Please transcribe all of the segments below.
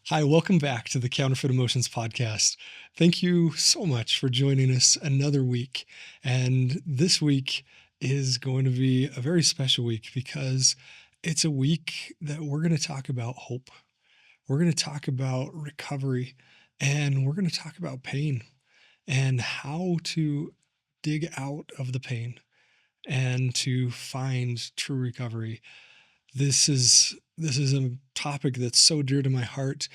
Hi, welcome back to the Counterfeit Emotions Podcast. Thank you so much for joining us another week. And this week is going to be a very special week because it's a week that we're going to talk about hope. We're going to talk about recovery, and we're going to talk about pain and how to dig out of the pain and to find true recovery. This is a topic that's so dear to my heart.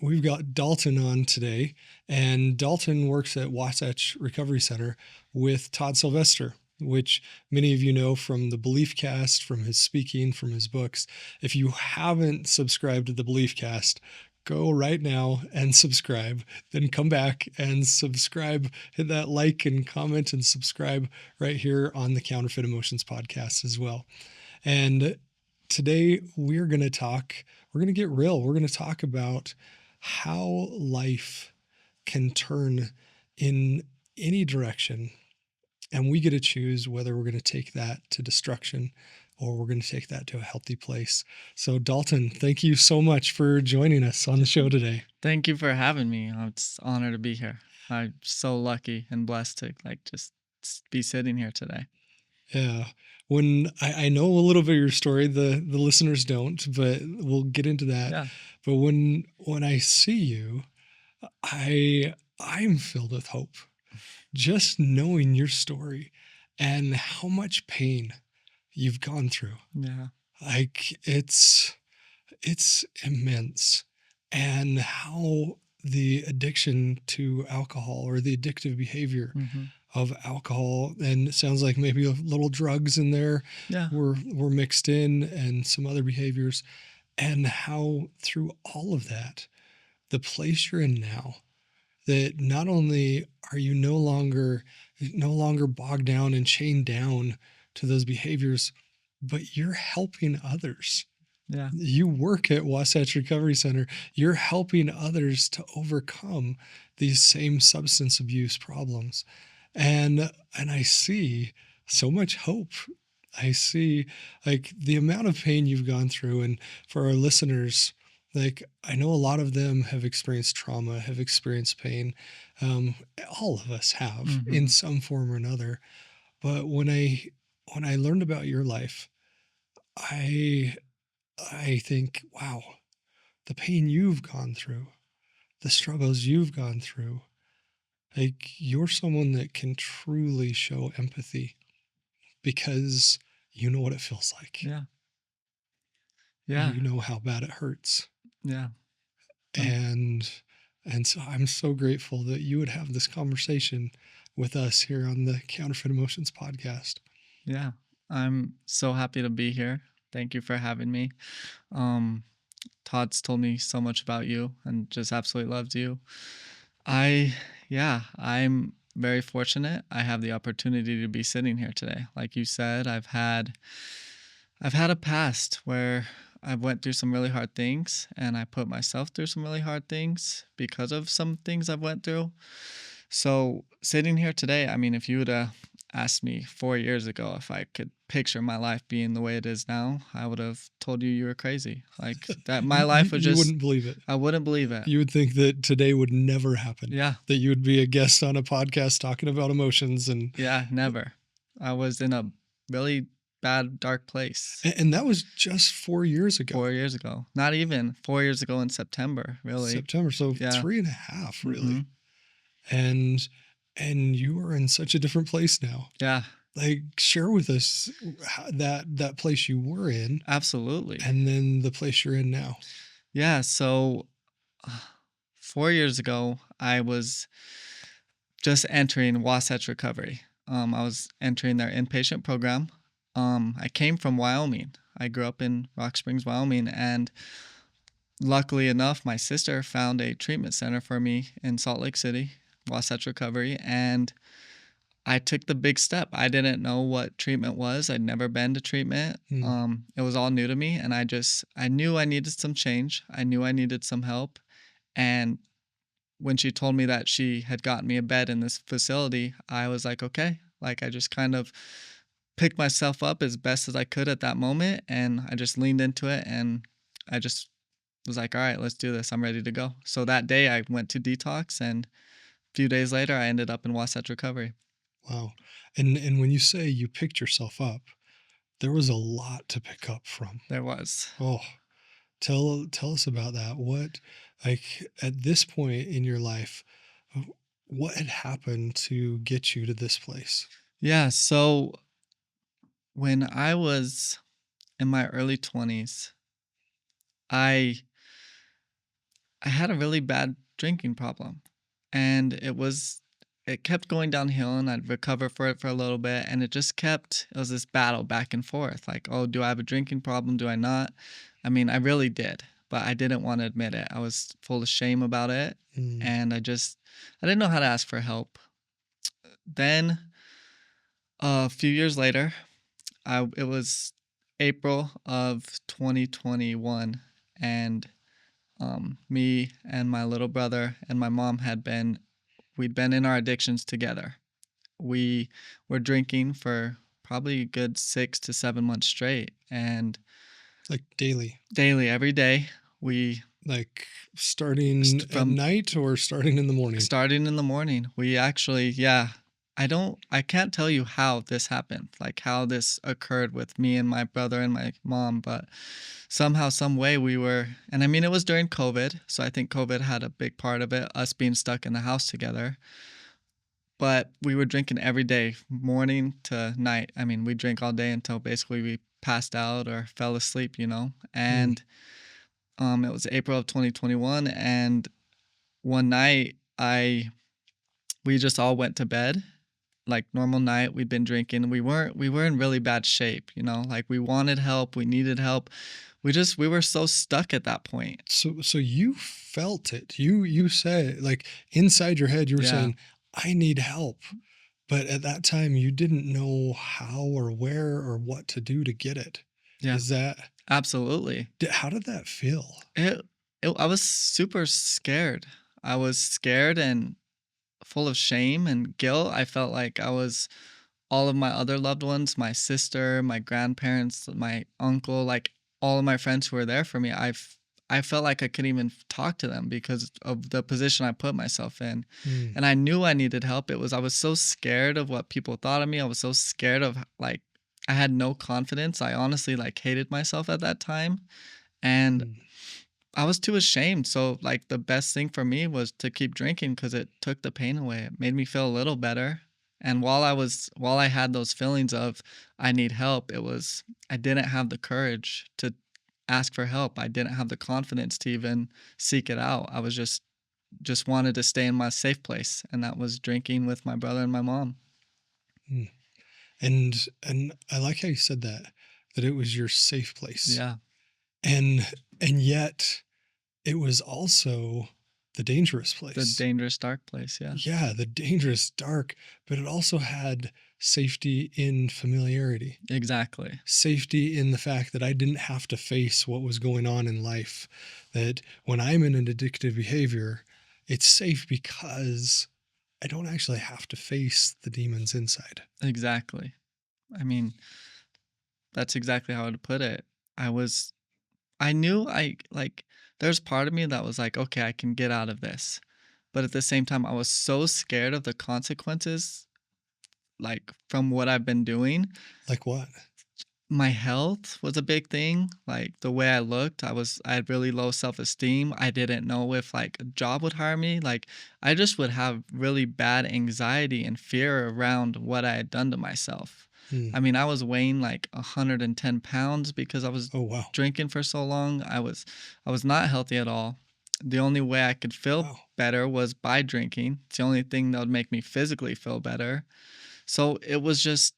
We've got Dalton on today, and Dalton works at Wasatch Recovery Center with Todd Sylvester, which many of you know from the Belief Cast, from his speaking, from his books. If you haven't subscribed to the Belief Cast, go right now and subscribe. Then come back and subscribe. Hit that like and comment and subscribe right here on the Counterfeit Emotions Podcast as well. And today we're going to get real. We're going to talk about how life can turn in any direction. And we get to choose whether we're going to take that to destruction or we're going to take that to a healthy place. So Dalton, thank you so much for joining us on the show today. Thank you for having me. It's an honor to be here. I'm so lucky and blessed to just be sitting here today. Yeah. When I know a little bit of your story, the listeners don't, but we'll get into that. Yeah. But when I see you, I'm filled with hope. Just knowing your story and how much pain you've gone through. Yeah. Like it's immense. And how the addiction to alcohol or the addictive behavior of alcohol, and it sounds like maybe a little drugs in there were mixed in, and some other behaviors, and how through all of that, the place you're in now, that not only are you no longer bogged down and chained down to those behaviors, but you're helping others. Yeah. You work at Wasatch Recovery Center. You're helping others to overcome these same substance abuse problems. And I see so much hope. I see like the amount of pain you've gone through. And for our listeners, like I know a lot of them have experienced trauma, have experienced pain. All of us have in some form or another. But when I learned about your life, I think, wow, the pain you've gone through, the struggles you've gone through, like you're someone that can truly show empathy because you know what it feels like. Yeah. Yeah. You know how bad it hurts. Yeah. And so I'm so grateful that you would have this conversation with us here on the Counterfeit Emotions Podcast. Yeah. I'm so happy to be here. Thank you for having me. Todd's told me so much about you and just absolutely loves you. I'm very fortunate. I have the opportunity to be sitting here today. Like you said, I've had a past where I went through some really hard things, and I put myself through some really hard things because of some things I've went through. So sitting here today, I mean, if you would have asked me 4 years ago if I could picture my life being the way it is now, I would have told you were crazy. Like that my life would You just... wouldn't believe it. I wouldn't believe it. You would think that today would never happen. Yeah. That you would be a guest on a podcast talking about emotions. And yeah, never. I was in a really bad, dark place. And that was just 4 years ago. 4 years ago. Not even 4 years ago in September, really. September. So 3.5, really. And you are in such a different place now. Yeah. Like, share with us that place you were in. Absolutely. And then the place you're in now. Yeah. So 4 years ago, I was just entering Wasatch Recovery. I was entering their inpatient program. I came from Wyoming. I grew up in Rock Springs, Wyoming, and luckily enough, my sister found a treatment center for me in Salt Lake City, Wasatch Recovery, and I took the big step. I didn't know what treatment was. I'd never been to treatment. It was all new to me, and I knew I needed some change. I knew I needed some help, and when she told me that she had gotten me a bed in this facility, I was like, okay. Like I just kind of picked myself up as best as I could at that moment, and I just leaned into it, and I just was like, all right, let's do this. I'm ready to go. So that day I went to detox, and a few days later I ended up in Wasatch Recovery. Wow. And when you say you picked yourself up, there was a lot to pick up from. There was. Oh, tell us about that. What, like, at this point in your life, what had happened to get you to this place? Yeah. So when I was in my early 20s, I I had a really bad drinking problem, and it kept going downhill, and I'd recover for it for a little bit, and it was this battle back and forth, like, oh, do I have a drinking problem? Do I not? I mean, I really did, but I didn't want to admit it. I was full of shame about it, Mm, and I didn't know how to ask for help. Then a few years later, it was April of 2021, and me and my little brother and my mom we'd been in our addictions together. We were drinking for probably a good 6 to 7 months straight, and like daily, daily, every day, we like starting at from night or starting in the morning? starting in the morning. We actually, yeah, I can't tell you how this happened, like how this occurred with me and my brother and my mom, but somehow, some way and I mean, it was during COVID. So I think COVID had a big part of it, us being stuck in the house together. But we were drinking every day, morning to night. I mean, we drank all day until basically we passed out or fell asleep. Mm, And it was April of 2021. And one night, we just all went to bed like normal night. We'd been drinking. We were in really bad shape. Like we wanted help, we needed help. We were so stuck at that point. so you felt it. You said, like, inside your head, you were Yeah. saying, "I need help." But at that time, you didn't know how or where or what to do to get it. Yeah. Is that Absolutely. how did that feel? It, I was super scared. I was scared and full of shame and guilt. I felt like I was all of my other loved ones, my sister, my grandparents, my uncle, like all of my friends who were there for me. I felt like I couldn't even talk to them because of the position I put myself in. Mm, And I knew I needed help. I was so scared of what people thought of me. I was so scared of, like, I had no confidence. I honestly like hated myself at that time. And mm, I was too ashamed. So like the best thing for me was to keep drinking because it took the pain away. It made me feel a little better. And while I had those feelings of I need help, I didn't have the courage to ask for help. I didn't have the confidence to even seek it out. I was just wanted to stay in my safe place, and that was drinking with my brother and my mom. mm. And I like how you said that it was your safe place. Yeah, And yet it was also the dangerous the place. dangerous dark place. Yeah, Yeah, the dangerous dark, but it also had safety in familiarity. exactly. Safety in the fact that I didn't have to face what was going on in life. That when I'm in an addictive behavior, it's safe because I don't actually have to face the demons inside. Exactly. I mean, that's exactly how I would put it. I was I knew there's part of me that was like, okay, I can get out of this. But at the same time, I was so scared of the consequences, like from what I've been doing. Like what? My health was a big thing. Like the way I looked, I had really low self-esteem. I didn't know if like a job would hire me. Like I just would have really bad anxiety and fear around what I had done to myself. Hmm. I mean, I was weighing like 110 pounds because I was Oh, wow. drinking for so long. I was not healthy at all. The only way I could feel Wow. better was by drinking. It's the only thing that would make me physically feel better. So it was just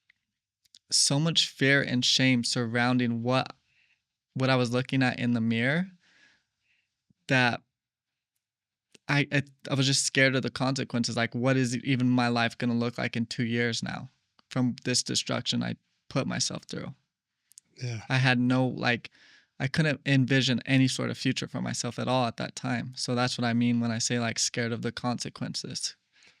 so much fear and shame surrounding what I was looking at in the mirror that I was just scared of the consequences. Like, what is even my life going to look like in 2 years now from this destruction I put myself through? Yeah. I had no, like, I couldn't envision any sort of future for myself at all at that time. So that's what I mean when I say like scared of the consequences.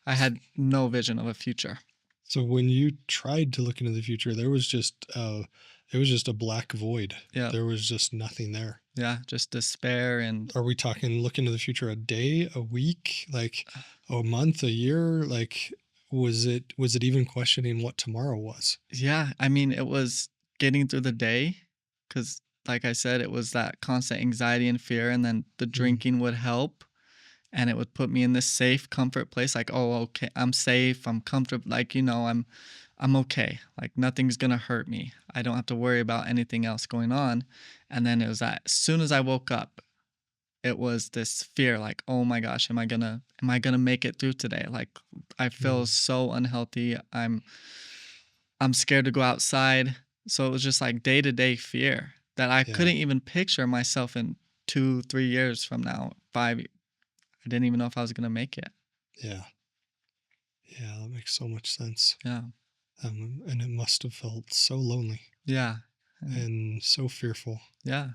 I had no vision of a future. So when you tried to look into the future, there was just a black void. Yeah. There was just nothing there. Yeah, just despair and Are we talking look into the future a day, a week, like a month, a year? Like, was it even questioning what tomorrow was? yeah, I mean, it was getting through the day because, like I said, it was that constant anxiety and fear, and then the Mm, drinking would help, and it would put me in this safe comfort place, like, "Oh, okay, I'm safe, I'm comfortable, like, I'm okay, like, nothing's gonna hurt me. I don't have to worry about anything else going on," and then it was that as soon as I woke up, it was this fear, like, "Oh my gosh, am I gonna make it through today?" Like, I feel mm, so unhealthy, I'm scared to go outside. So it was just like day to day fear that I yeah, couldn't even picture myself in 2, 3 years from now, 5. I didn't even know if I was going to make it. yeah, yeah. That makes so much sense. Yeah. And it must have felt so lonely Yeah. And and so fearful. yeah.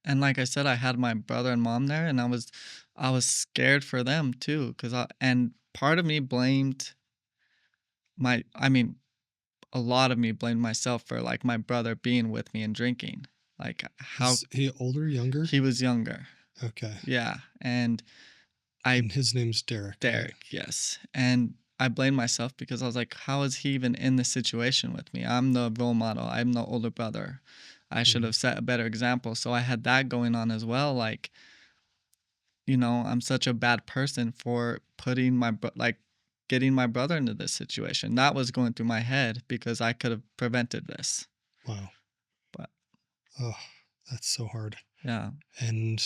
And like I said, I had my brother and mom there and I was scared for them too cuz and part of me blamed I mean, a lot of me blamed myself for like my brother being with me and drinking. Like how Is he older, younger? he was younger. Okay. Yeah. And I And his name's Derek, right? Derek, yes. And I blame myself because I was like, how is he even in this situation with me? I'm the role model. I'm the older brother. I should Mhm. have set a better example. So I had that going on as well. Like, I'm such a bad person for putting like getting my brother into this situation. That was going through my head because I could have prevented this. Wow. But Oh, that's so hard. yeah, And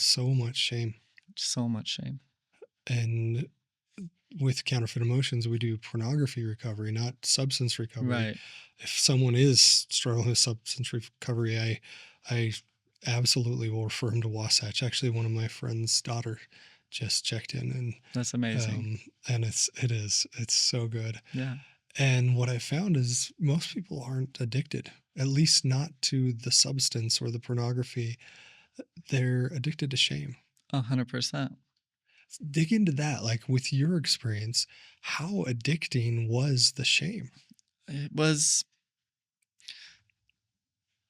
so much shame. so much shame. And with counterfeit emotions, we do pornography recovery, not substance recovery. Right. If someone is struggling with substance recovery, I absolutely will refer them to Wasatch. Actually, one of my friend's daughter just checked in, That's amazing. and it's so good. Yeah. And what I found is most people aren't addicted, at least not to the substance or the pornography. They're addicted to shame. 100%. Dig into that, like with your experience, how addicting was the shame? It was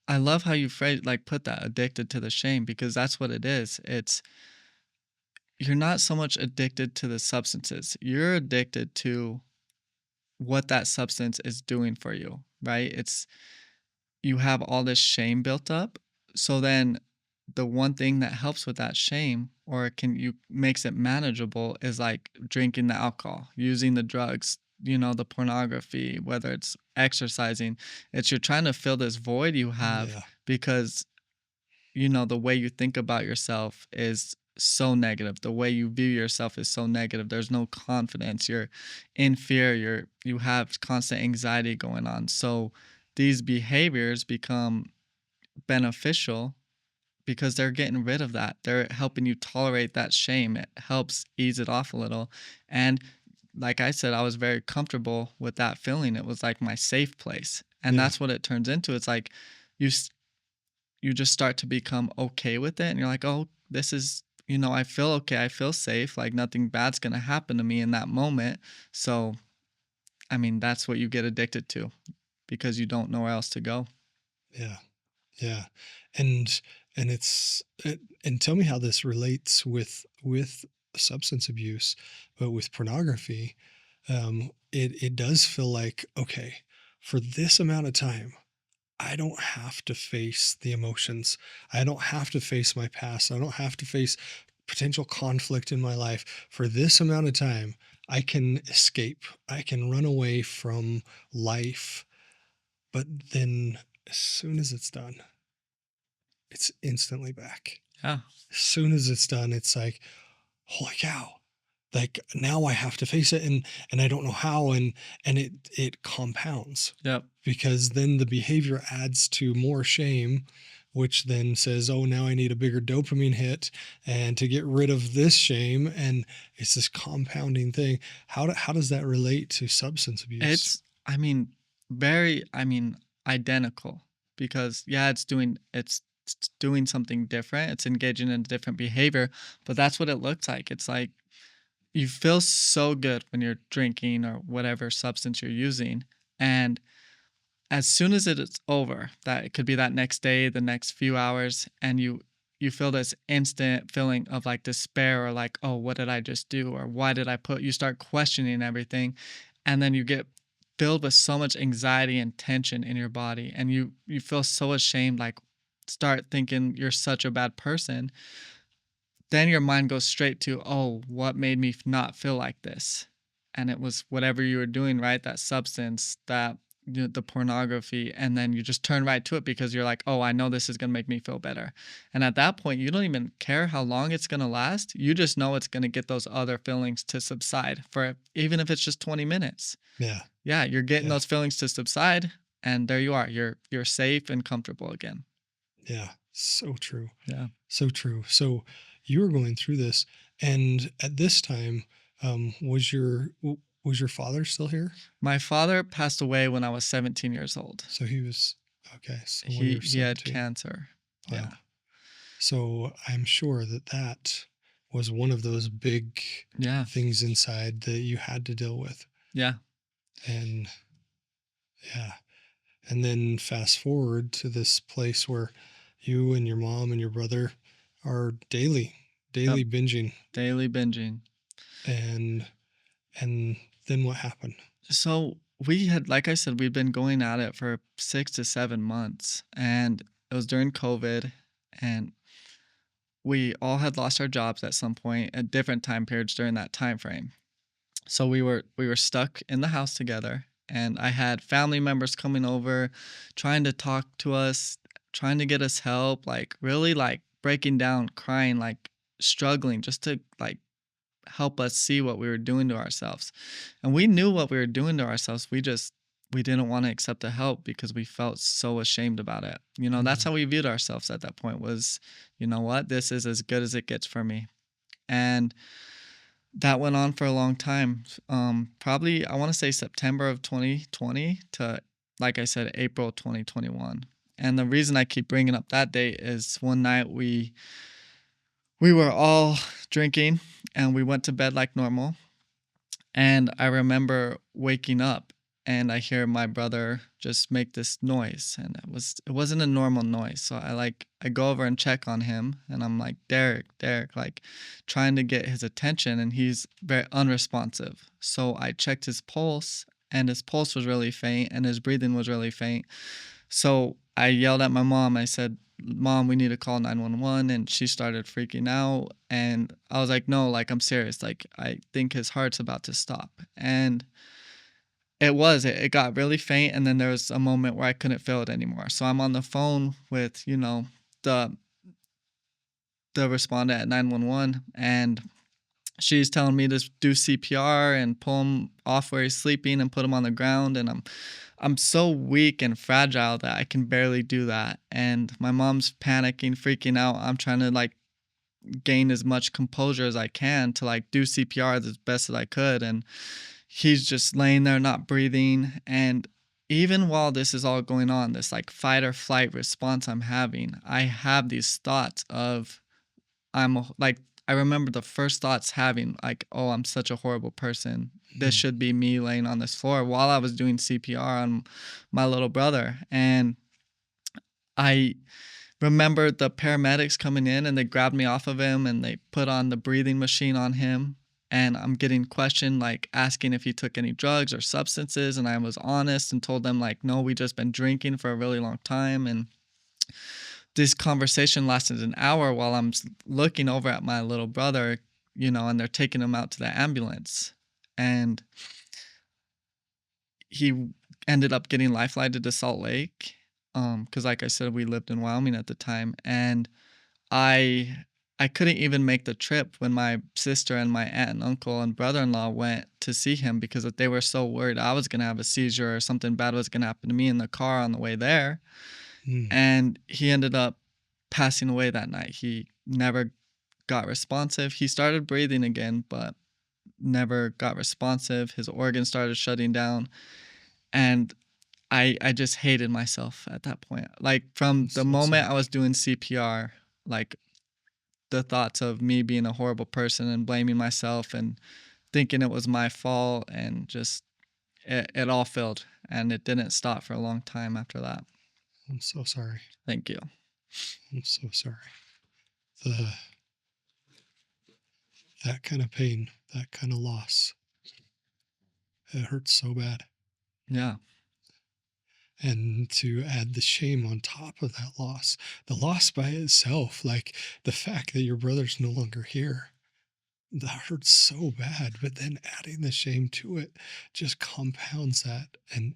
I love how you put that addicted to the shame because that's what it is. It's you're not so much addicted to the substances. You're addicted to what that substance is doing for you, right? It's you have all this shame built up. So then the one thing that helps with that shame or can you makes it manageable is like drinking the alcohol, using the drugs, the pornography, whether it's exercising. It's you're trying to fill this void you have Yeah, because the way you think about yourself is so negative. The way you view yourself is so negative. There's no confidence. You're in fear. You have constant anxiety going on. So these behaviors become beneficial because they're getting rid of that. They're helping you tolerate that shame. It helps ease it off a little. And like I said, I was very comfortable with that feeling. It was like my safe place. And yeah, that's what it turns into. It's like you you just start to become okay with it and you're like, "Oh, this is, I feel okay. I feel safe. Like nothing bad's going to happen to me in that moment." So, I mean, that's what you get addicted to because you don't know where else to go. yeah, yeah. And and tell me how this relates with substance abuse, but with pornography. It does feel like, okay, for this amount of time, I don't have to face the emotions. I don't have to face my past. I don't have to face potential conflict in my life. For this amount of time, I can escape. I can run away from life. But then as soon as it's done, it's instantly back. Yeah. As soon as it's done, it's like, holy cow. Like now I have to face it and I don't know how and it compounds Yep. because then the behavior adds to more shame, which then says, oh, now I need a bigger dopamine hit and to get rid of this shame. And it's this compounding thing. How does that relate to substance abuse? It's, I mean, identical because yeah, it's doing something different. It's engaging in a different behavior, but that's what it looks like. It's like you feel so good when you're drinking or whatever substance you're using. And as soon as it is over, that it could be that next day, the next few hours, and you feel this instant feeling of like despair or like, oh, what did I just do? Or why did I put, you start questioning everything. And then you get filled with so much anxiety and tension in your body. And you feel so ashamed, like start thinking you're such a bad person. Then your mind goes straight to, oh, what made me not feel like this? And it was whatever you were doing, right? That substance, that the pornography, and then you just turn right to it because you're like, oh, I know this is gonna make me feel better. And at that point, you don't even care how long it's gonna last. You just know it's gonna get those other feelings to subside for even if it's just 20 minutes. Yeah. Yeah, you're getting Yeah. those feelings to subside, and there you are. You're safe and comfortable again. Yeah. So true. Yeah. So true. So you were going through this, and at this time, was your father still here? My father passed away when I was 17 years old. So he was okay. So when you He were he had 17, cancer. wow. Yeah. So I'm sure that was one of those big Yeah. things inside that you had to deal with, Yeah. and yeah. And then fast forward to this place where you and your mom and your brother are Yep. daily binging, Daily binging. and and then what happened? So we had, like I said, we'd been going at it for 6 to 7 months, and it was during COVID, and we all had lost our jobs at some point at different time periods during that time frame. So we were stuck in the house together, and I had family members coming over, trying to talk to us, trying to get us help, like really like breaking down, crying, like struggling just to like help us see what we were doing to ourselves. And we knew what we were doing to ourselves. We didn't want to accept the help because we felt so ashamed about it. That's Mm, how we viewed ourselves at that point was, you know what, this is as good as it gets for me. And that went on for a long time. Probably I want to say September of 2020 to, like I said, April 2021. And the reason I keep bringing up that date is one night we were all drinking and we went to bed like normal. And I remember waking up and I hear my brother just make this noise, and it wasn't a normal noise. So I go over and check on him, and I'm like, Derek, like trying to get his attention, and he's very unresponsive. So I checked his pulse, and his pulse was really faint and his breathing was really faint. So I yelled at my mom. I said, Mom, we need to call 911. And she started freaking out. And I was like, no, like, I'm serious. Like, I think his heart's about to stop. And it got really faint. And then there was a moment where I couldn't feel it anymore. So I'm on the phone with, the, the respondent at 911. And she's telling me to do CPR and pull him off where he's sleeping and put him on the ground. And I'm so weak and fragile that I can barely do that. And my mom's panicking, freaking out. I'm trying to like gain as much composure as I can to like do CPR as best as I could. And he's just laying there not breathing. And even while this is all going on, this like fight or flight response I'm having, I have these thoughts of like I remember the first thoughts having like, oh, I'm such a horrible person. This mm, should be me laying on this floor while I was doing CPR on my little brother. And I remember the paramedics coming in and they grabbed me off of him and they put on the breathing machine on him. And I'm getting questioned, like asking if he took any drugs or substances. And I was honest and told them, like, no, we just been drinking for a really long time. And this conversation lasted an hour while I'm looking over at my little brother, and they're taking him out to the ambulance. And he ended up getting life flighted to Salt Lake. Because like I said, we lived in Wyoming at the time. And I I couldn't even make the trip when my sister and my aunt and uncle and brother-in-law went to see him because they were so worried I was gonna have a seizure or something bad was gonna happen to me in the car on the way there. mm. And he ended up passing away that night. He never got responsive. He started breathing again, but never got responsive. His organs started shutting down. And I just hated myself at that point. Like I'm from the so moment sorry. I was doing CPR, like the thoughts of me being a horrible person and blaming myself and thinking it was my fault and just it all filled and it didn't stop for a long time after that. I'm so sorry. Thank you. I'm so sorry. The that kind of pain, that kind of loss, it hurts so bad. Yeah. And to add the shame on top of that loss, the loss by itself, like the fact that your brother's no longer here, that hurts so bad. But then adding the shame to it just compounds that and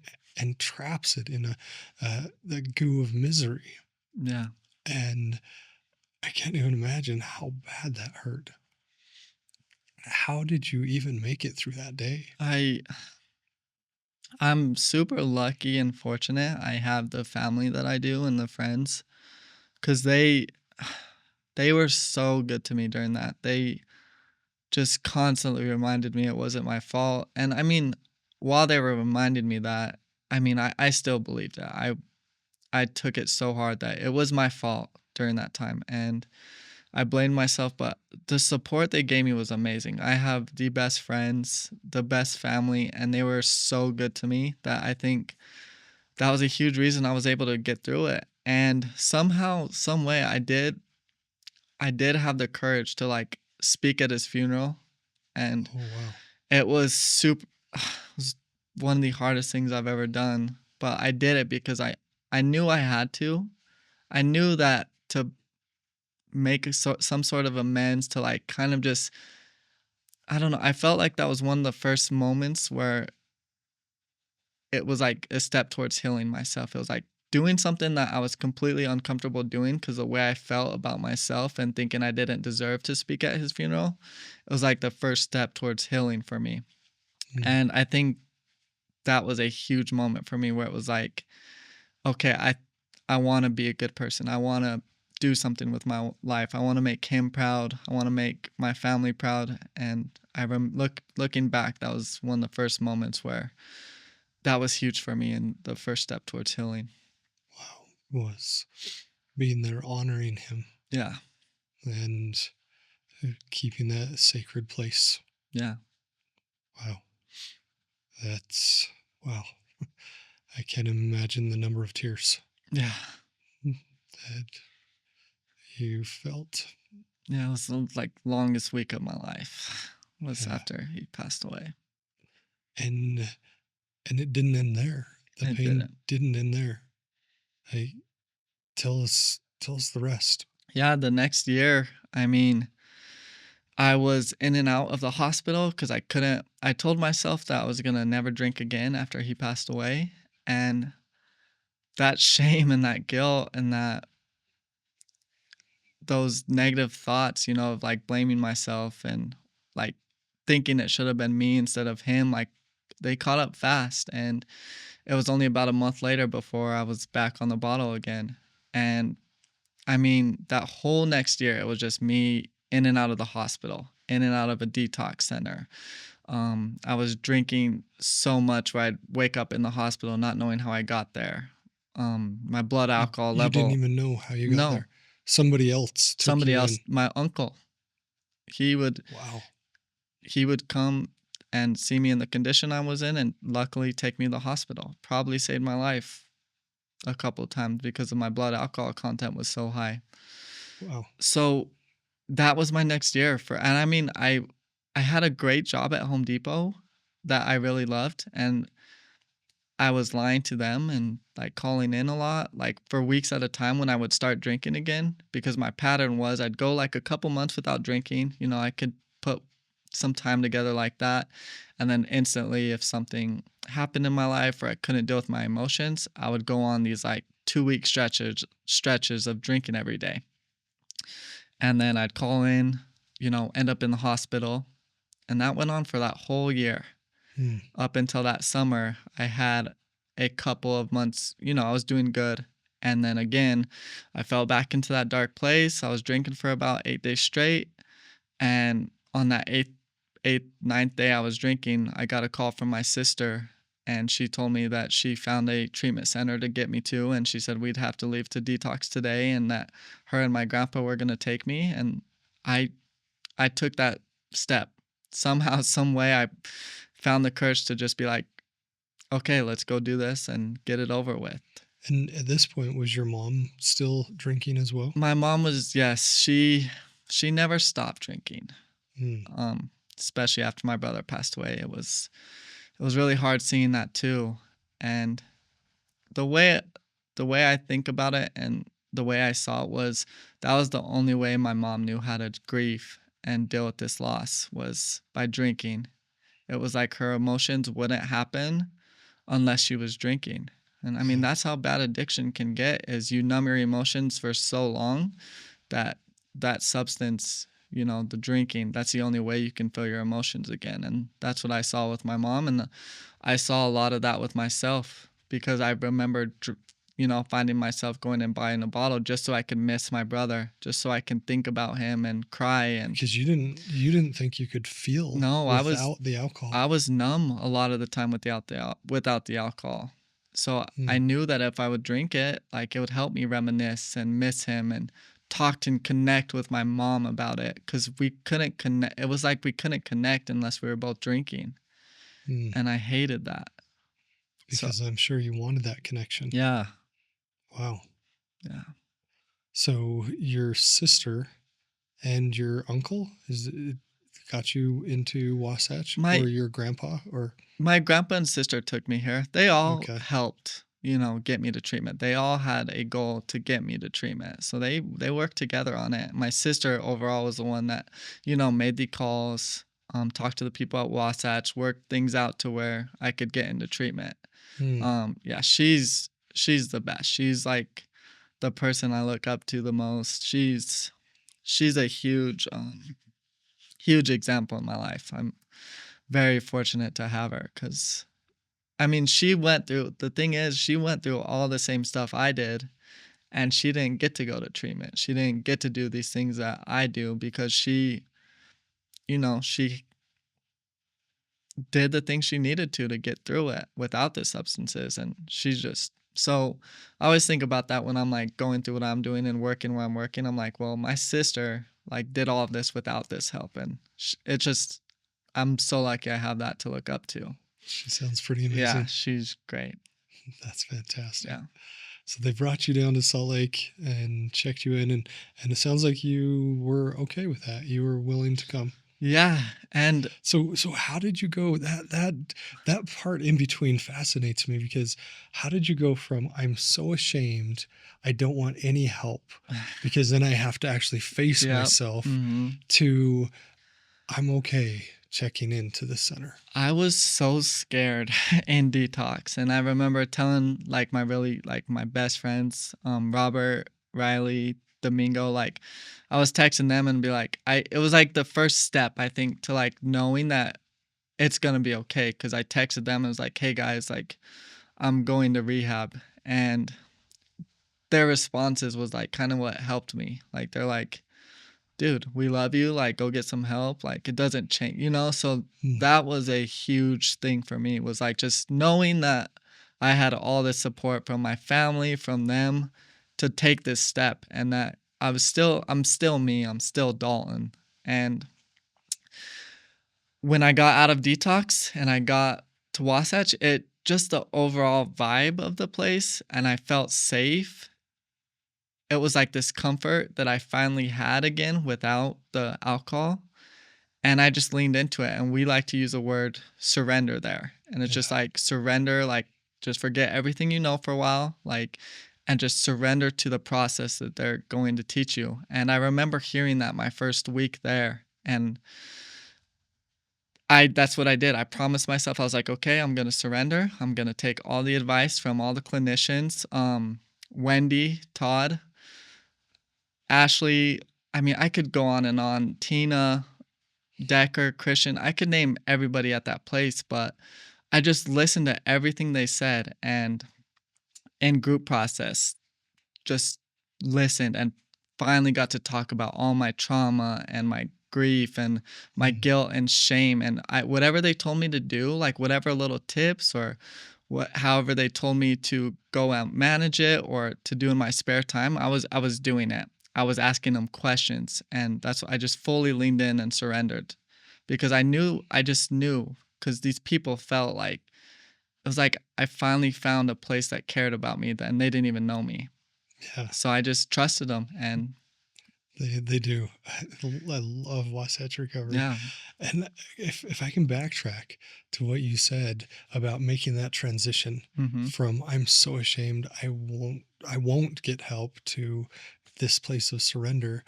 traps it in a the goo of misery. Yeah. And I can't even imagine how bad that hurt. How did you even make it through that day? I I'm super lucky and fortunate. I have the family that I do and the friends, cuz they were so good to me during that. They just constantly reminded me it wasn't my fault. And I mean, while they were reminding me that, I mean, I still believed that. I took it so hard that it was my fault during that time, and I blamed myself, but the support they gave me was amazing. I have the best friends, the best family, and they were so good to me that I think that was a huge reason I was able to get through it. And somehow, some way I did have the courage to like speak at his funeral, and Oh, wow. it was super it was one of the hardest things I've ever done, but I did it because I knew I had to. I knew that to make some sort of amends, to like kind of just, I don't know, I felt like that was one of the first moments where it was like a step towards healing myself. It was like doing something that I was completely uncomfortable doing because the way I felt about myself and thinking I didn't deserve to speak at his funeral. It was like the first step towards healing for me. Mm. And I think that was a huge moment for me where it was like, okay, I want to be a good person. I want to do something with my life. I want to make him proud. I want to make my family proud. And looking back, that was one of the first moments where that was huge for me and the first step towards healing. Wow. Was being there, honoring him, Yeah. and keeping that a sacred place. Yeah. Wow. That's wow. I can't imagine the number of tears Yeah. that you felt. Yeah. It was the like longest week of my life was Yeah. after he passed away. And it didn't end there. The It pain didn't. didn't end there. Hey, tell us the rest. Yeah. The next year, I mean, I was in and out of the hospital because I told myself that I was going to never drink again after he passed away. And that shame and that guilt and those negative thoughts, of like blaming myself and like thinking it should have been me instead of him, like they caught up fast. And it was only about a month later before I was back on the bottle again. And I mean, that whole next year, it was just me in and out of the hospital, in and out of a detox center. I was drinking so much where I'd wake up in the hospital not knowing how I got there. My blood alcohol You didn't level, even know how you got no, there. Somebody else took somebody you else, in. my uncle, he would Wow. he would come and see me in the condition I was in, and luckily take me to the hospital. Probably saved my life a couple of times because of my blood alcohol content was so high. Wow. So that was my next year and I mean, I had a great job at Home Depot that I really loved, and I was lying to them and like calling in a lot, like for weeks at a time when I would start drinking again, because my pattern was I'd go like a couple months without drinking. I could put some time together like that. And then instantly, if something happened in my life or I couldn't deal with my emotions, I would go on these like 2 week stretches of drinking every day. And then I'd call in, end up in the hospital. And that went on for that whole year. Hmm. Up until that summer, I had a couple of months, I was doing good. And then again, I fell back into that dark place. I was drinking for about 8 days straight. And on that ninth day I was drinking, I got a call from my sister. And she told me that she found a treatment center to get me to. And she said we'd have to leave to detox today and that her and my grandpa were going to take me. And I, I took that step. Somehow, some way, I found the courage to just be like, okay, let's go do this and get it over with. And at this point, was your mom still drinking as well? My mom was, yes, she never stopped drinking. Mm, Especially after my brother passed away. It was really hard seeing that too. And the way the way I think about it and the way I saw it was that was the only way my mom knew how to grieve and deal with this loss was by drinking. It was like her emotions wouldn't happen unless she was drinking. And I mean yeah. that's how bad addiction can get is you numb your emotions for so long that that substance, the drinking, that's the only way you can feel your emotions again. And that's what I saw with my mom. And I saw a lot of that with myself because I remember, finding myself going and buying a bottle just so I could miss my brother, just so I can think about him and cry. And Because you didn't think you could feel no, without the alcohol. I was numb a lot of the time without the alcohol. So I Mm, knew that if I would drink it, like it would help me reminisce and miss him and talk and connect with my mom about it because we couldn't connect. It was like we couldn't connect unless we were both drinking, mm, and I hated that. So because I'm sure you wanted that connection. yeah, Wow. yeah. So your sister and your uncle is it got you into Wasatch, My or your grandpa, or My grandpa and sister took me here. They all okay. helped, get me to treatment. They all had a goal to get me to treatment. So they worked together on it. My sister overall was the one that, made the calls, talked to the people at Wasatch, worked things out to where I could get into treatment. Mm, Yeah, she's the best. She's like the person I look up to the most. She's a huge example in my life. I'm very fortunate to have her because I mean, the thing is, she went through all the same stuff I did, and she didn't get to go to treatment. She didn't get to do these things that I do because she did the things she needed to get through it without the substances. And she's just, so I always think about that when I'm like going through what I'm doing and working where I'm working. I'm like, well, my sister like did all of this without this help. And it just, I'm so lucky I have that to look up to. she sounds pretty Yeah, amazing. she's great. That's fantastic. Yeah. So they brought you down to Salt Lake and checked you in, and it sounds like you were okay with that. You were willing to come. Yeah. And So how did you go? That part in between fascinates me, because how did you go from I'm so ashamed, I don't want any help because then I have to actually face yeah. myself, hmm to I'm okay checking into the center. I was so scared in detox. And I remember telling like my best friends, Robert, Riley, Domingo, like I was texting them and be like, it was like the first step, I think, to like knowing that it's gonna be okay. Cause I texted them and was like, hey guys, like I'm going to rehab. And their responses was like kind of what helped me. Like they're like, dude, we love you. Like, go get some help. Like, it doesn't change. So Hmm. that was a huge thing for me was like just knowing that I had all this support from my family, from them to take this step and that I'm still me. I'm still Dalton. And when I got out of detox and I got to Wasatch, it just the overall vibe of the place and I felt safe. It was like this comfort that I finally had again without the alcohol. And I just leaned into it. And we like to use the word surrender there. And it's just Yeah. like surrender, like just forget everything you know for a while, like, and just surrender to the process that they're going to teach you. And I remember hearing that my first week there. And that's what I did. I promised myself, I was like, okay, I'm going to surrender. I'm going to take all the advice from all the clinicians, Wendy, Todd, Ashley. I mean, I could go on and on. Tina, Decker, Christian, I could name everybody at that place, but I just listened to everything they said and in group process, just listened and finally got to talk about all my trauma and my grief and my Mm. guilt and shame and whatever they told me to do, like whatever little tips or however they told me to go and manage it or to do in my spare time, I was doing it. I was asking them questions and that's what I just fully leaned in and surrendered because I just knew because these people felt like it was like I finally found a place that cared about me, and they didn't even know me. Yeah, So I just trusted them, and they do. I love Wasatch Recovery. yeah. And if I can backtrack to what you said about making that transition Mhm. from "I'm so ashamed, I won't get help" to this place of surrender.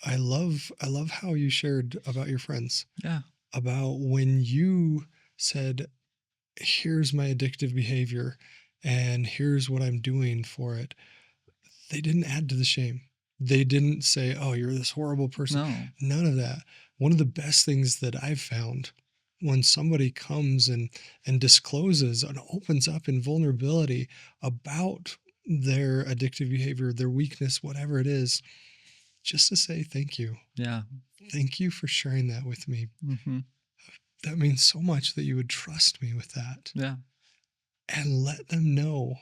I love how you shared about your friends, Yeah. about when you said, "Here's my addictive behavior, and here's what I'm doing for it." They didn't add to the shame. They didn't say, "Oh, you're this horrible person." No. None of that. One of the best things that I've found when somebody comes and discloses and opens up in vulnerability about their addictive behavior, their weakness, whatever it is, just to say thank you. Yeah. Thank you for sharing that with me. Mhm. That means so much that you would trust me with that Yeah. and let them know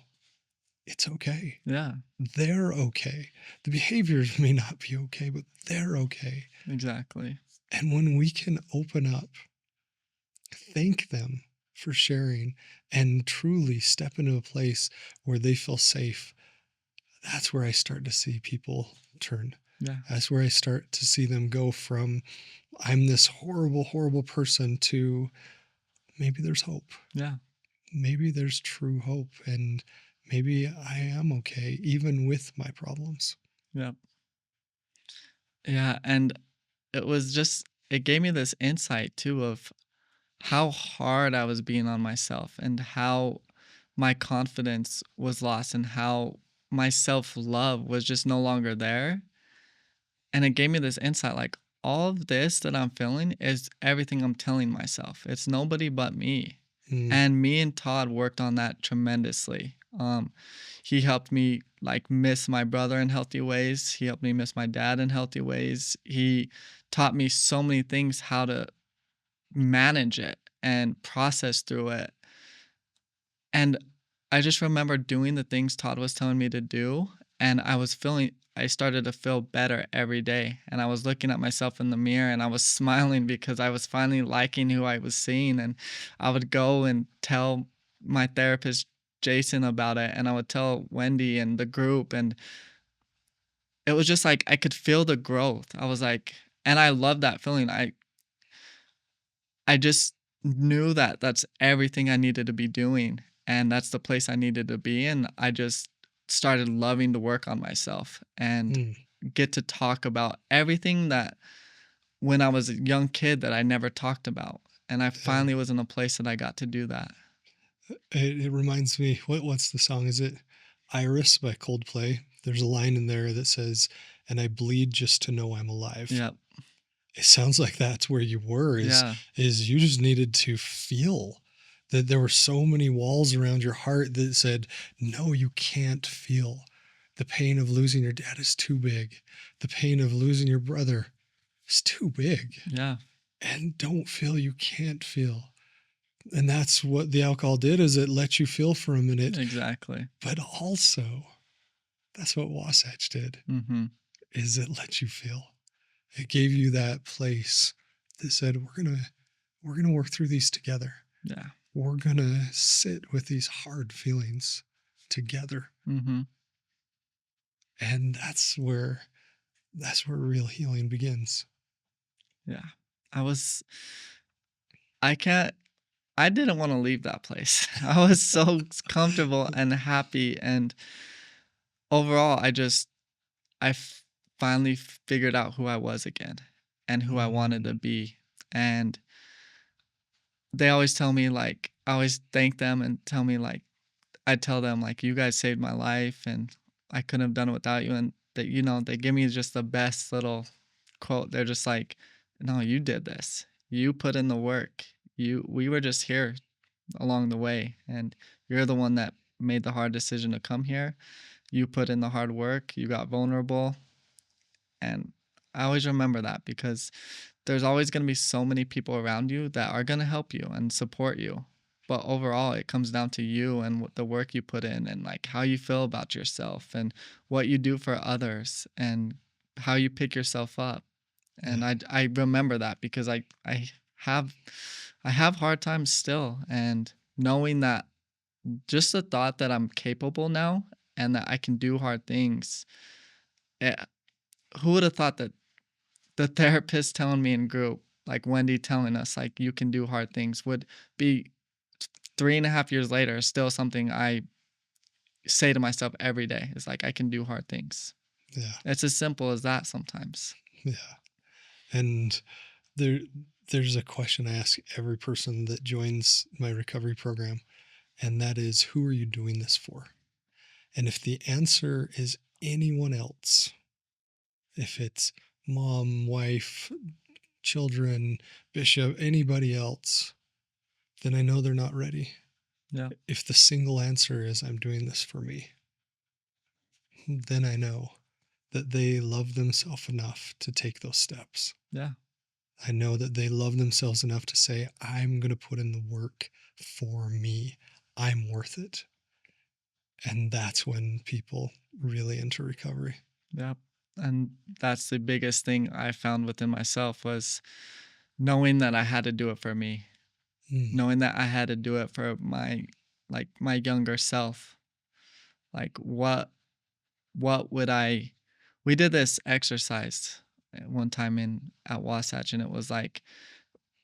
it's okay. Yeah. They're okay. The behaviors may not be okay, but they're okay. Exactly. And when we can open up, thank them for sharing, and truly step into a place where they feel safe, that's where I start to see people turn. Yeah. That's where I start to see them go from, "I'm this horrible, horrible person," to maybe there's hope. Yeah. Maybe there's true hope, and maybe I am okay, even with my problems. Yeah. Yeah, and it gave me this insight too of how hard I was being on myself and how my confidence was lost and how my self-love was just no longer there. And it gave me this insight like all of this that I'm feeling is everything I'm telling myself. It's nobody but me. Mm, And me and Todd worked on that tremendously. He helped me like miss my brother in healthy ways. He helped me miss my dad in healthy ways. He taught me so many things how to manage it and process through it. And I just remember doing the things Todd was telling me to do, and I started to feel better every day. And I was looking at myself in the mirror and I was smiling because I was finally liking who I was seeing. And I would go and tell my therapist, Jason, about it, and I would tell Wendy and the group. And it was just like I could feel the growth. I was like, and I love that feeling. I just knew that that's everything I needed to be doing, and that's the place I needed to be in. I just started loving to work on myself and mm, get to talk about everything that when I was a young kid that I never talked about. And I yeah. finally was in a place that I got to do that. It reminds me, what's the song? Is it Iris by Coldplay? There's a line in there that says, "And I bleed just to know I'm alive." Yep. It sounds like that's where you were, Yeah. is you just needed to feel that there were so many walls around your heart that said, "No, you can't feel." The pain of losing your dad is too big. The pain of losing your brother is too big. Yeah. And don't feel you can't feel. And that's what the alcohol did, is it let you feel for a minute. Exactly. But also, that's what Wasatch did, Mhm. is it let you feel. It gave you that place that said, we're gonna work through these together. Yeah. We're gonna sit with these hard feelings together. Mhm. And that's where real healing begins. Yeah. I was I can't I didn't want to leave that place. I was so comfortable and happy, and overall I finally figured out who I was again and who I wanted to Mm, be. And they always tell me like I always thank them and tell me like I tell them like you guys saved my life and I couldn't have done it without you, and that they give me just the best little quote. They're just like, "No, you did this. You put in the work. We were just here along the way, and you're the one that made the hard decision to come here. You put in the hard work. You got vulnerable." And I always remember that because there's always going to be so many people around you that are going to help you and support you. But overall, it comes down to you and what the work you put in and like how you feel about yourself and what you do for others and how you pick yourself up. yeah. And I remember that because have I have hard times still, and knowing that just the thought that I'm capable now and that I can do hard things. eh, who would have thought that the therapist telling me in group, like Wendy telling us, like, you can do hard things, would be 3.5 years later still something I say to myself every day. It's like, I can do hard things. Yeah. It's as simple as that sometimes. Yeah. And there there's a question I ask every person that joins my recovery program, and that is, who are you doing this for? And if the answer is anyone else, if it's mom, wife, children, bishop, anybody else, then I know they're not ready. Yeah. If the single answer is, I'm doing this for me, then I know that they love themselves enough to take those steps. Yeah. I know that they love themselves enough to say, I'm going to put in the work for me. I'm worth it. And that's when people really enter recovery. Yeah. And that's the biggest thing I found within myself was knowing that I had to do it for me, Mm, knowing that I had to do it for my younger self. Like what would I we did this exercise one time in at Wasatch, and it was like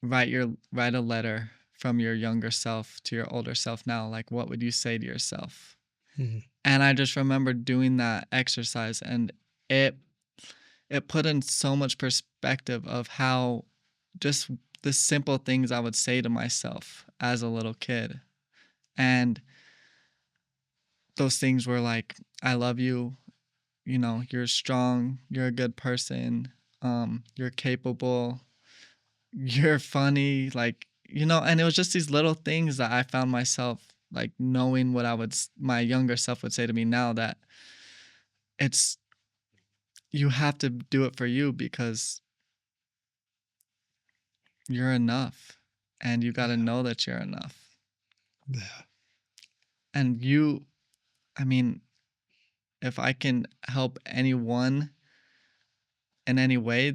write a letter from your younger self to your older self now. Like, what would you say to yourself? mm, And I just remember doing that exercise, and it it put in so much perspective of how just the simple things I would say to myself as a little kid. And those things were like, I love you, you're strong, you're a good person, you're capable, you're funny, like, and it was just these little things that I found myself like knowing what my younger self would say to me now, that it's you have to do it for you because you're enough, and you got to yeah, know that you're enough. yeah, And I mean, if I can help anyone in any way,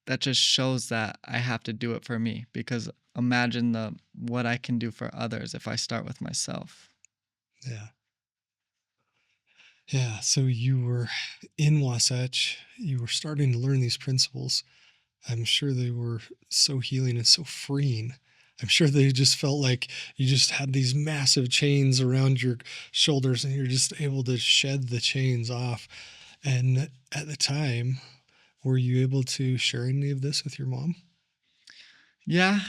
that just shows that I have to do it for me, because imagine the what I can do for others if I start with myself. yeah. Yeah. So you were in Wasatch, you were starting to learn these principles. I'm sure they were so healing and so freeing. I'm sure they just felt like you just had these massive chains around your shoulders and you're just able to shed the chains off. And at the time, were you able to share any of this with your mom? Yeah,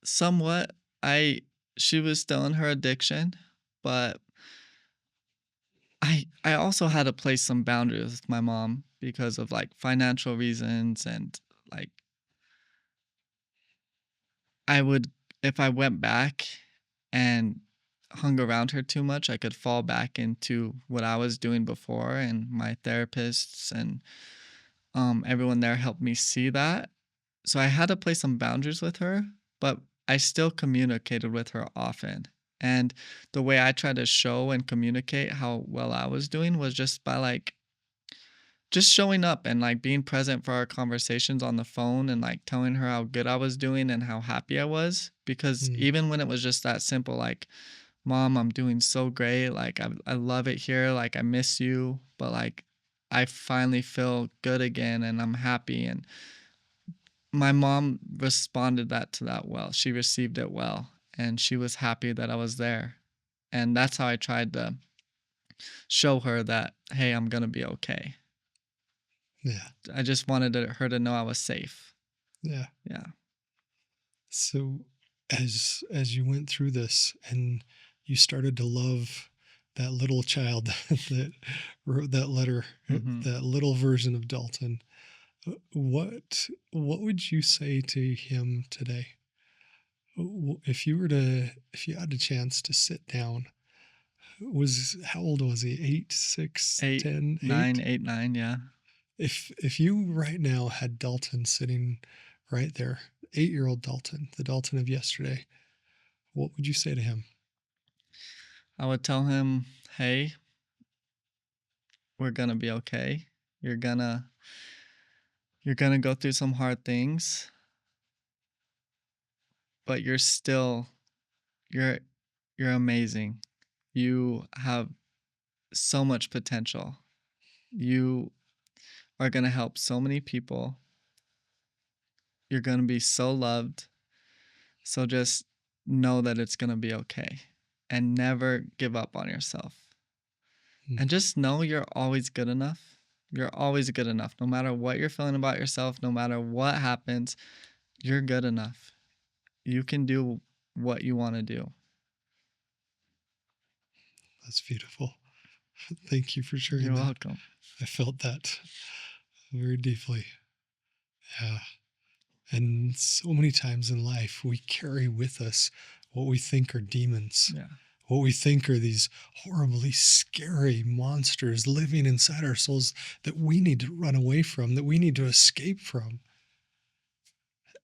somewhat. I She was still in her addiction, but I also had to place some boundaries with my mom because of like financial reasons, and like I would if I went back and hung around her too much, I could fall back into what I was doing before, and my therapists and everyone there helped me see that. So I had to place some boundaries with her, but I still communicated with her often. And the way I tried to show and communicate how well I was doing was just by like just showing up and like being present for our conversations on the phone, and like telling her how good I was doing and how happy I was. Because Mm, even when it was just that simple, like, Mom, I'm doing so great. Like, I love it here. Like, I miss you, but like, I finally feel good again and I'm happy. And my mom responded to that well. She received it well, and she was happy that I was there. And that's how I tried to show her that, hey, I'm going to be okay. yeah. I just wanted her to know I was safe. Yeah. Yeah. So as you went through this and you started to love that little child that wrote that letter, Hmm. that little version of Dalton, what would you say to him today? If you had a chance to sit down, was how old was he? 8, 6, Eight, 10, nine, 8? 8, 9. Yeah. If you right now had Dalton sitting right there, 8-year-old Dalton, the Dalton of yesterday, what would you say to him? I would tell him, hey, we're going to be okay. You're going to you're going to go through some hard things, but you're You're amazing. You have so much potential. You are going to help so many people. You're going to be so loved. So just know that it's going to be okay and never give up on yourself. Mm. And just know you're always good enough. You're always good enough. No matter what you're feeling about yourself, no matter what happens, you're good enough. You can do what you want to do. That's beautiful. Thank you for sharing You're that. welcome. I felt that very deeply. Yeah. And so many times in life, we carry with us what we think are demons, Yeah. what we think are these horribly scary monsters living inside our souls that we need to run away from, that we need to escape from.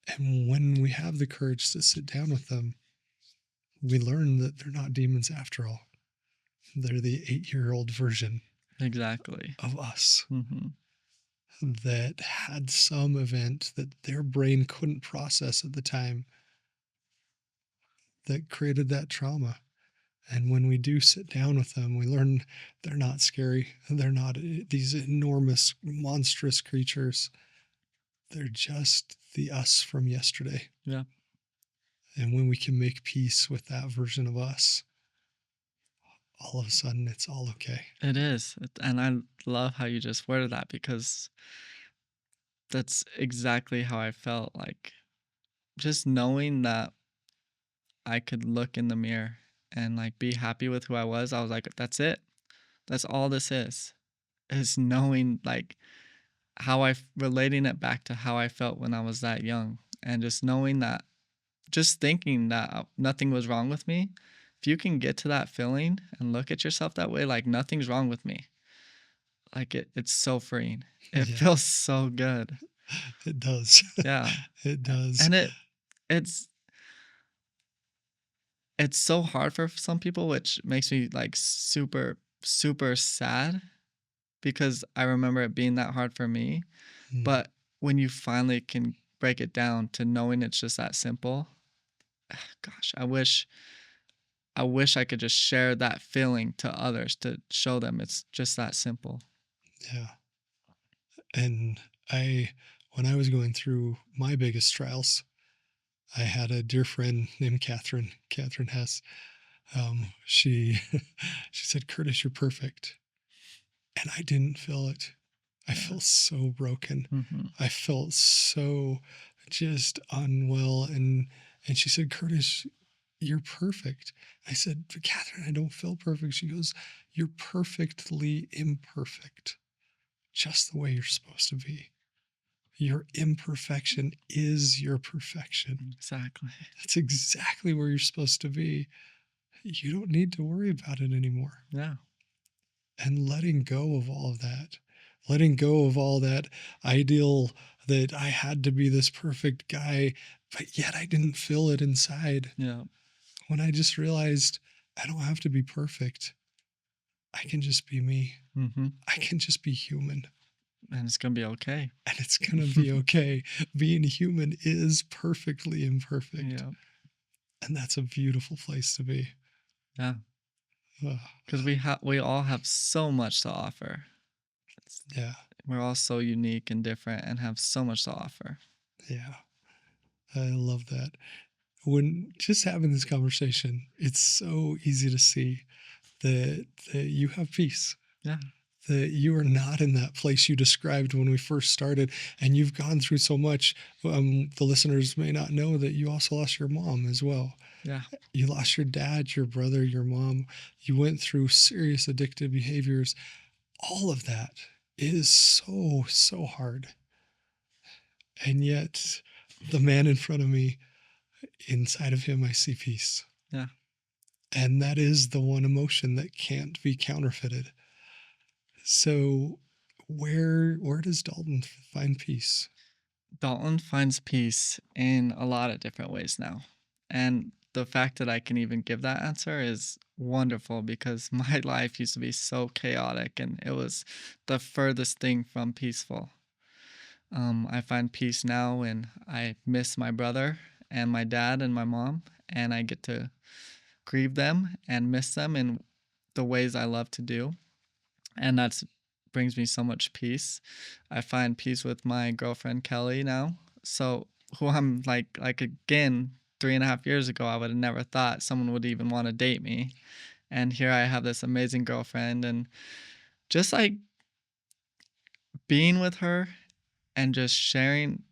And when we have the courage to sit down with them, we learn that they're not demons after all. They're the 8-year-old version Exactly. of us Hmm. that had some event that their brain couldn't process at the time that created that trauma. And when we do sit down with them, we learn they're not scary. They're not these enormous, monstrous creatures. They're just the us from yesterday. Yeah. And when we can make peace with that version of us, all of a sudden it's all okay. It is. And I love how you just worded that because that's exactly how I felt. Like just knowing that I could look in the mirror and like be happy with who I was like, that's it. That's all this is knowing like relating it back to how I felt when I was that young and just knowing that, just thinking that nothing was wrong with me. If you can get to that feeling and look at yourself that way, like nothing's wrong with me. Like it's so freeing. It Yeah, feels so good. it does. Yeah. It does. And it's it's so hard for some people, which makes me like super, super sad because I remember it being that hard for me. Mm, But when you finally can break it down to knowing it's just that simple, gosh, I wish I could just share that feeling to others to show them it's just that simple. yeah. And when I was going through my biggest trials, I had a dear friend named Catherine Hess. She she said, "Curtis, you're perfect," and I didn't feel it. I Yeah. felt so broken. Hmm. I felt so just unwell, and she said, "Curtis, you're perfect." I said, "But Catherine, I don't feel perfect." She goes, "You're perfectly imperfect, just the way you're supposed to be. Your imperfection is your perfection. Exactly. That's exactly where you're supposed to be. You don't need to worry about it anymore." Yeah. And letting go of all of that, letting go of all that ideal that I had to be this perfect guy, but yet I didn't feel it inside. Yeah. When I just realized I don't have to be perfect, I can just be me. Hmm. I can just be human. And it's gonna be okay. And it's going to be okay. Being human is perfectly imperfect. Yeah. And that's a beautiful place to be. Yeah. Ugh, Because we all have so much to offer. It's, yeah. we're all so unique and different and have so much to offer. Yeah. I love that. When just having this conversation, it's so easy to see that you have peace, Yeah. that you are not in that place you described when we first started, and you've gone through so much. The listeners may not know that you also lost your mom as well. Yeah. You lost your dad, your brother, your mom. You went through serious addictive behaviors. All of that is so, so hard. And yet, the man in front of me, inside of him, I see peace. Yeah. And that is the one emotion that can't be counterfeited. So where does Dalton find peace? Dalton finds peace in a lot of different ways now. And the fact that I can even give that answer is wonderful because my life used to be so chaotic and it was the furthest thing from peaceful. I find peace now when I miss my brother and my dad and my mom, and I get to grieve them and miss them in the ways I love to do. And that's brings me so much peace. I find peace with my girlfriend Kelly now. So who I'm like again, 3.5 years ago, I would have never thought someone would even want to date me. And here I have this amazing girlfriend, and just like being with her and just sharing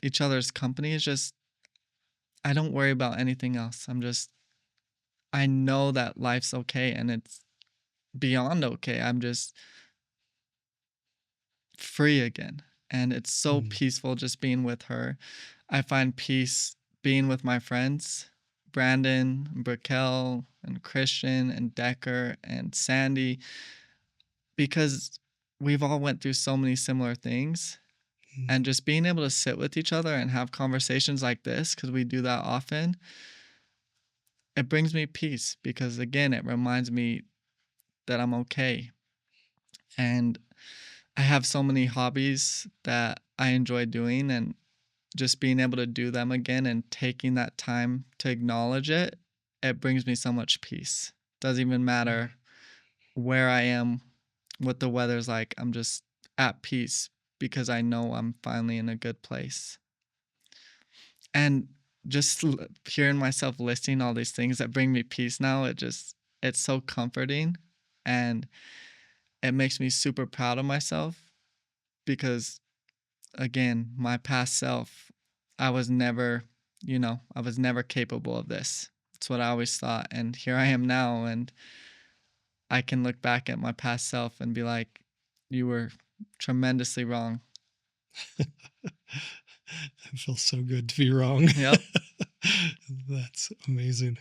each other's company is just, I don't worry about anything else. I know that life's okay and it's beyond okay. I'm just free again. And it's so Mm. peaceful just being with her. I find peace being with my friends, Brandon, Brickell, and Christian, and Decker, and Sandy, because we've all went through so many similar things. Mm. And just being able to sit with each other and have conversations like this, because we do that often, it brings me peace because, again, it reminds me that I'm okay. And I have so many hobbies that I enjoy doing, and just being able to do them again and taking that time to acknowledge it, it brings me so much peace. Doesn't even matter where I am, what the weather's like. I'm just at peace because I know I'm finally in a good place. And just hearing myself listing all these things that bring me peace now, it's so comforting, and it makes me super proud of myself because, again, my past self, I was never, I was never capable of this. It's what I always thought. And here I am now, and I can look back at my past self and be like, you were tremendously wrong. It feels so good to be wrong. Yep. That's amazing.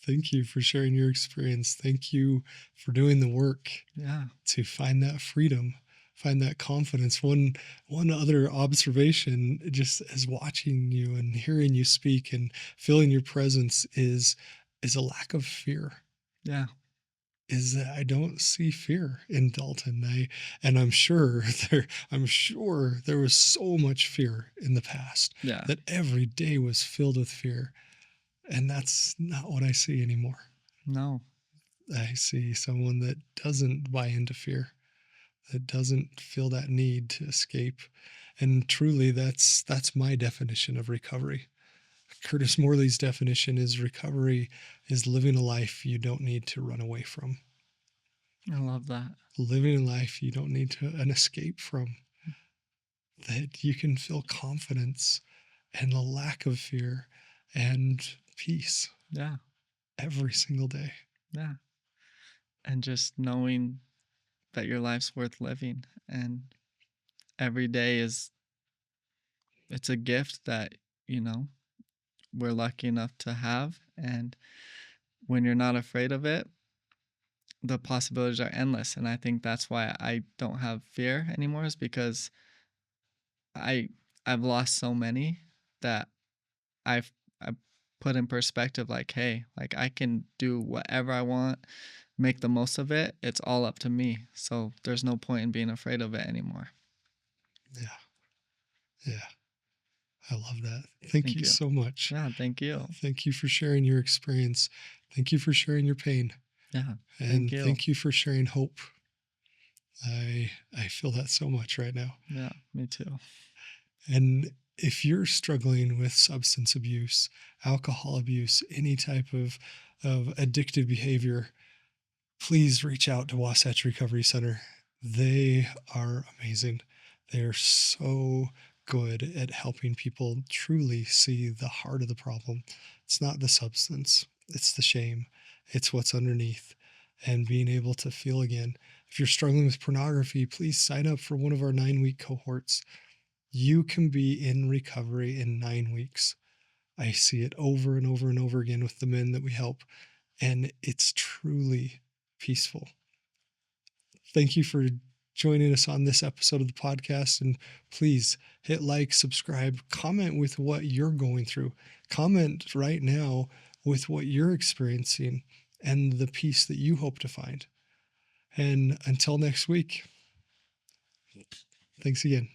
Thank you for sharing your experience. Thank you for doing the work Yeah. to find that freedom, find that confidence. One other observation, just as watching you and hearing you speak and feeling your presence, is a lack of fear. Yeah. Is that I don't see fear in Dalton. I'm sure there was so much fear in the past, Yeah. that every day was filled with fear. And that's not what I see anymore. No. I see someone that doesn't buy into fear, that doesn't feel that need to escape. And truly, that's my definition of recovery. Curtis Morley's definition is recovery is living a life you don't need to run away from. I love that. Living a life you don't need to an escape from. That you can feel confidence and the lack of fear and peace Yeah. every single day. Yeah. And just knowing that your life's worth living, and every day it's a gift that, you know, we're lucky enough to have. And when you're not afraid of it, the possibilities are endless. And I think that's why I don't have fear anymore, is because I I've lost so many that I put in perspective, like, hey, like I can do whatever I want, make the most of it. It's all up to me. So there's no point in being afraid of it anymore. Yeah. Yeah. I love that. Thank Thank you you. so much. Yeah, thank you. Thank you for sharing your experience. Thank you for sharing your pain. Yeah, thank And you. thank you for sharing hope. I feel that so much right now. Yeah, me too. And if you're struggling with substance abuse, alcohol abuse, any type of addictive behavior, please reach out to Wasatch Recovery Center. They are amazing. They're so good at helping people truly see the heart of the problem. It's not the substance, it's the shame, it's what's underneath, and being able to feel again. If you're struggling with pornography, please sign up for one of our 9-week cohorts. You can be in recovery in 9 weeks. I see it over and over and over again with the men that we help, and it's truly peaceful. Thank you for joining us on this episode of the podcast. And please hit like, subscribe, comment with what you're going through. Comment right now with what you're experiencing and the peace that you hope to find. And until next week, thanks again.